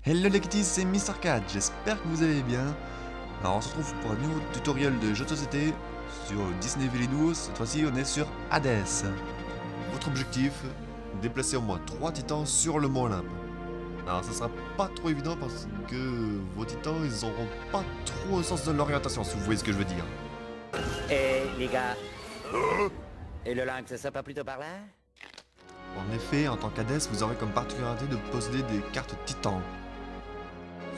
Hello les kitties, c'est Mr. Cat, j'espère que vous allez bien. Alors on se retrouve pour un nouveau tutoriel de jeu de société sur Disney Villainous. Cette fois-ci on est sur Hades. Votre objectif, déplacer au moins 3 titans sur le mont Olympe. Alors ça sera pas trop évident parce que vos titans ils auront pas trop au sens de l'orientation, si vous voyez ce que je veux dire. Les gars. Et le lynx, ça pas plutôt par là? En effet, en tant qu'Hades, vous aurez comme particularité de posséder des cartes titans.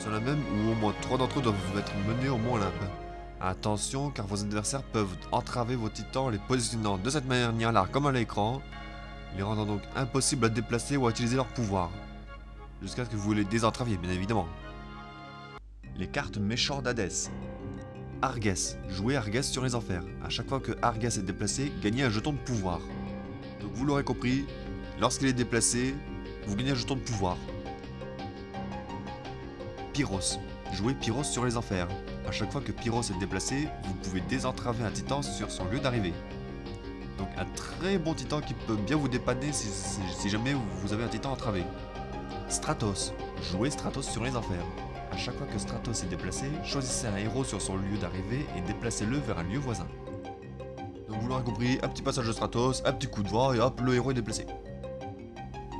Cela même où au moins 3 d'entre eux doivent être menés au mont Olympe. Attention car vos adversaires peuvent entraver vos titans en les positionnant de cette manière-là comme à l'écran, les rendant donc impossibles à déplacer ou à utiliser leur pouvoir. Jusqu'à ce que vous les désentraviez bien évidemment. Les cartes méchants d'Hadès. Arges, jouez Arges sur les enfers. À chaque fois que Arges est déplacé, gagnez un jeton de pouvoir. Donc vous l'aurez compris, lorsqu'il est déplacé, vous gagnez un jeton de pouvoir. Pyros, jouez Pyros sur les enfers. À chaque fois que Pyros est déplacé, vous pouvez désentraver un titan sur son lieu d'arrivée. Donc un très bon titan qui peut bien vous dépanner si jamais vous avez un titan entravé. Stratos, jouez Stratos sur les enfers. À chaque fois que Stratos est déplacé, choisissez un héros sur son lieu d'arrivée et déplacez-le vers un lieu voisin. Donc vous l'aurez compris, un petit passage de Stratos, un petit coup de vent et hop, le héros est déplacé.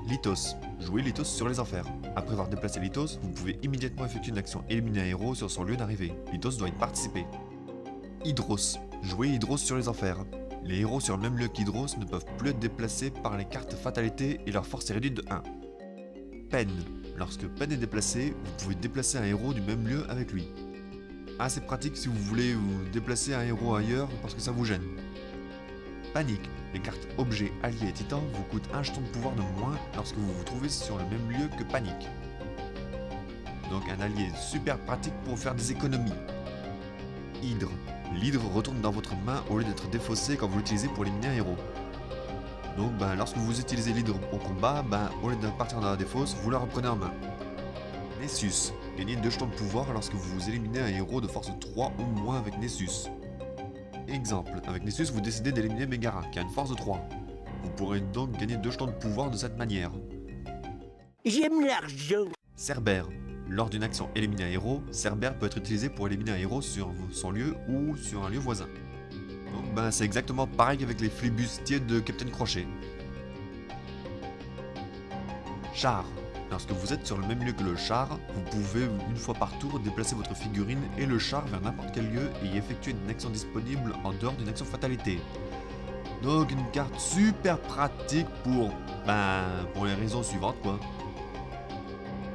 Lithos, jouez Lithos sur les enfers. Après avoir déplacé Lithos, vous pouvez immédiatement effectuer une action éliminer un héros sur son lieu d'arrivée. Lithos doit y participer. Hydros, jouez Hydros sur les enfers. Les héros sur le même lieu qu'Hydros ne peuvent plus être déplacés par les cartes fatalité et leur force est réduite de 1. Pen, lorsque Pen est déplacé, vous pouvez déplacer un héros du même lieu avec lui. Assez pratique si vous voulez vous déplacer un héros ailleurs parce que ça vous gêne. Panique, les cartes objets, alliés et titans vous coûtent un jeton de pouvoir de moins lorsque vous vous trouvez sur le même lieu que Panique. Donc un allié super pratique pour faire des économies. Hydre, l'hydre retourne dans votre main au lieu d'être défaussé quand vous l'utilisez pour éliminer un héros. Donc lorsque vous utilisez l'hydre au combat, au lieu de partir dans la défausse, vous la reprenez en main. Nessus, gagnez 2 jetons de pouvoir lorsque vous éliminez un héros de force 3 ou moins avec Nessus. Exemple, avec Nessus vous décidez d'éliminer Megara qui a une force de 3. Vous pourrez donc gagner 2 jetons de pouvoir de cette manière. J'aime l'argent. Cerbère, lors d'une action éliminer un héros, Cerbère peut être utilisé pour éliminer un héros sur son lieu ou sur un lieu voisin. Donc c'est exactement pareil qu'avec les flibustiers de Captain Crochet. Char. Lorsque vous êtes sur le même lieu que le char, vous pouvez une fois par tour déplacer votre figurine et le char vers n'importe quel lieu et y effectuer une action disponible en dehors d'une action fatalité. Donc une carte super pratique pour les raisons suivantes quoi.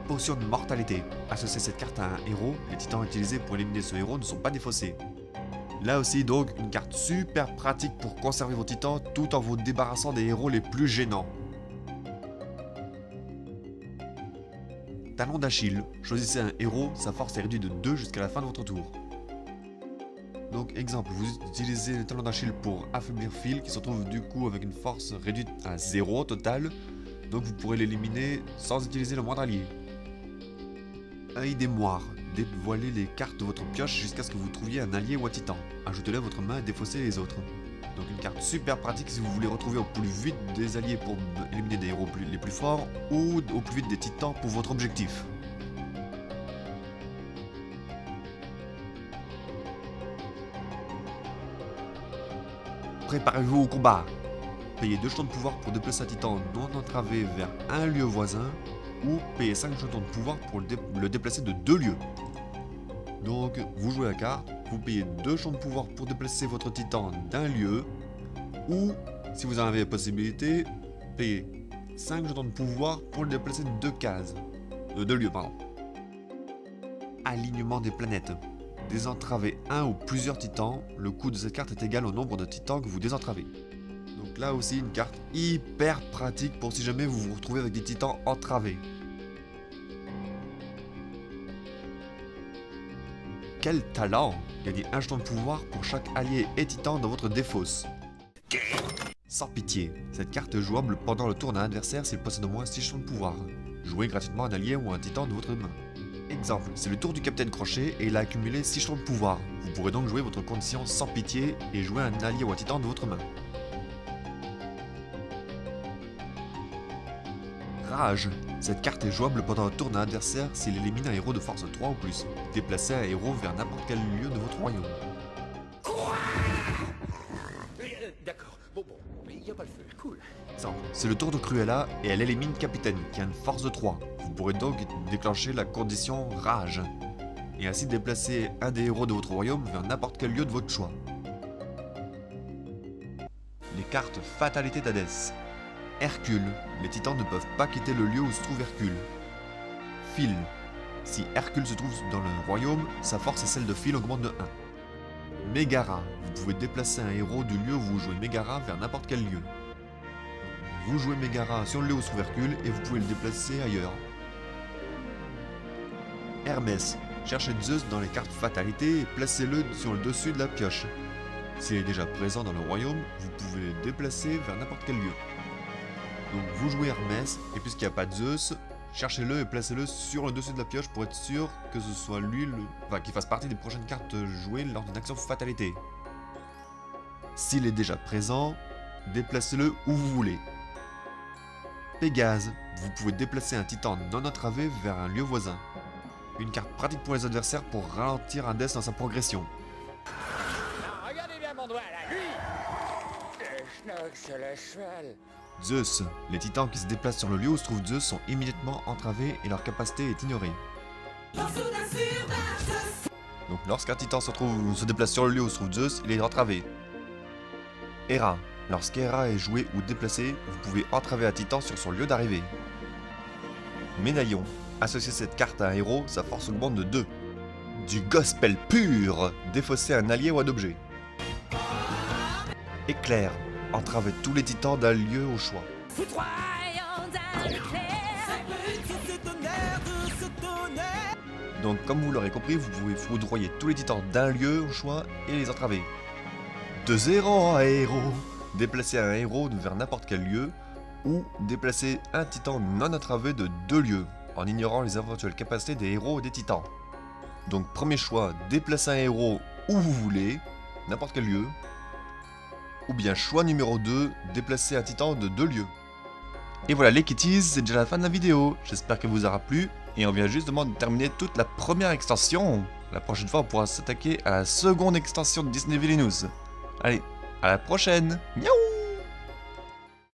Potion de mortalité. Associez cette carte à un héros, les titans utilisés pour éliminer ce héros ne sont pas défaussés. Là aussi donc une carte super pratique pour conserver vos titans tout en vous débarrassant des héros les plus gênants. Talon d'Achille, choisissez un héros, sa force est réduite de 2 jusqu'à la fin de votre tour. Donc exemple, vous utilisez le talon d'Achille pour affaiblir Phil qui se retrouve du coup avec une force réduite à 0 au total, donc vous pourrez l'éliminer sans utiliser le moindre allié. Œil des moires, dévoilez les cartes de votre pioche jusqu'à ce que vous trouviez un allié ou un titan. Ajoutez-le à votre main et défaussez les autres. Donc une carte super pratique si vous voulez retrouver au plus vite des alliés pour éliminer des héros les plus forts ou au plus vite des titans pour votre objectif. Préparez-vous au combat. Payez 2 jetons de pouvoir pour déplacer un titan non entravé vers un lieu voisin ou payez 5 jetons de pouvoir pour le déplacer de 2 lieux. Donc vous jouez la carte, vous payez 2 jetons de pouvoir pour déplacer votre titan d'un lieu, ou si vous en avez la possibilité, payez 5 jetons de pouvoir pour le déplacer de 2 cases. De 2 lieux, pardon. Alignement des planètes. Désentravez un ou plusieurs titans, le coût de cette carte est égal au nombre de titans que vous désentravez. Donc là aussi une carte hyper pratique pour si jamais vous vous retrouvez avec des titans entravés. Quel talent! Gagnez un jeton de pouvoir pour chaque allié et titan dans votre défausse. Sans pitié, cette carte est jouable pendant le tour d'un adversaire s'il possède au moins 6 jetons de pouvoir. Jouez gratuitement un allié ou un titan de votre main. Exemple, c'est le tour du Capitaine Crochet et il a accumulé 6 jetons de pouvoir. Vous pourrez donc jouer votre condition sans pitié et jouer un allié ou un titan de votre main. Rage. Cette carte est jouable pendant un tour d'un adversaire s'il élimine un héros de force 3 ou plus. Déplacez un héros vers n'importe quel lieu de votre royaume. D'accord, bon, mais il n'y a pas le feu, cool. C'est le tour de Cruella et elle élimine Capitaine qui a une force de 3. Vous pourrez donc déclencher la condition Rage. Et ainsi déplacer un des héros de votre royaume vers n'importe quel lieu de votre choix. Les cartes Fatalité d'Hadès. Hercule. Les titans ne peuvent pas quitter le lieu où se trouve Hercule. Phil. Si Hercule se trouve dans le royaume, sa force et celle de Phil augmentent de 1. Mégara. Vous pouvez déplacer un héros du lieu où vous jouez Mégara vers n'importe quel lieu. Vous jouez Mégara sur le lieu où se trouve Hercule et vous pouvez le déplacer ailleurs. Hermès. Cherchez Zeus dans les cartes Fatalité et placez-le sur le dessus de la pioche. S'il est déjà présent dans le royaume, vous pouvez le déplacer vers n'importe quel lieu. Donc vous jouez Hermès, et puisqu'il n'y a pas de Zeus, cherchez-le et placez-le sur le dessus de la pioche pour être sûr que ce soit lui, qu'il fasse partie des prochaines cartes jouées lors d'une action Fatalité. S'il est déjà présent, déplacez-le où vous voulez. Pégase, vous pouvez déplacer un titan non entravé vers un lieu voisin. Une carte pratique pour les adversaires pour ralentir un death dans sa progression. Non, regardez bien mon doigt là, lui. Le schnock sur le cheval. Zeus, les titans qui se déplacent sur le lieu où se trouve Zeus sont immédiatement entravés et leur capacité est ignorée. Donc lorsqu'un titan se déplace sur le lieu où se trouve Zeus, il est entravé. Hera, lorsqu'Hera est jouée ou déplacée, vous pouvez entraver un titan sur son lieu d'arrivée. Médaillon, associez cette carte à un héros, sa force augmente de 2. Du gospel pur, défausser un allié ou un objet. Éclair, entravez tous les titans d'un lieu au choix. Donc comme vous l'aurez compris, vous pouvez foudroyer tous les titans d'un lieu au choix et les entraver. De 0 à héros, déplacer un héros vers n'importe quel lieu, ou déplacer un titan non entravé de 2 lieux, en ignorant les éventuelles capacités des héros et des titans. Donc premier choix, déplacer un héros où vous voulez, n'importe quel lieu. Ou bien choix numéro 2, déplacer un titan de 2 lieux. Et voilà les kitties, c'est déjà la fin de la vidéo. J'espère qu'elle vous aura plu. Et on vient justement de terminer toute la première extension. La prochaine fois on pourra s'attaquer à la seconde extension de Disney Villainous. Allez, à la prochaine. Miaou!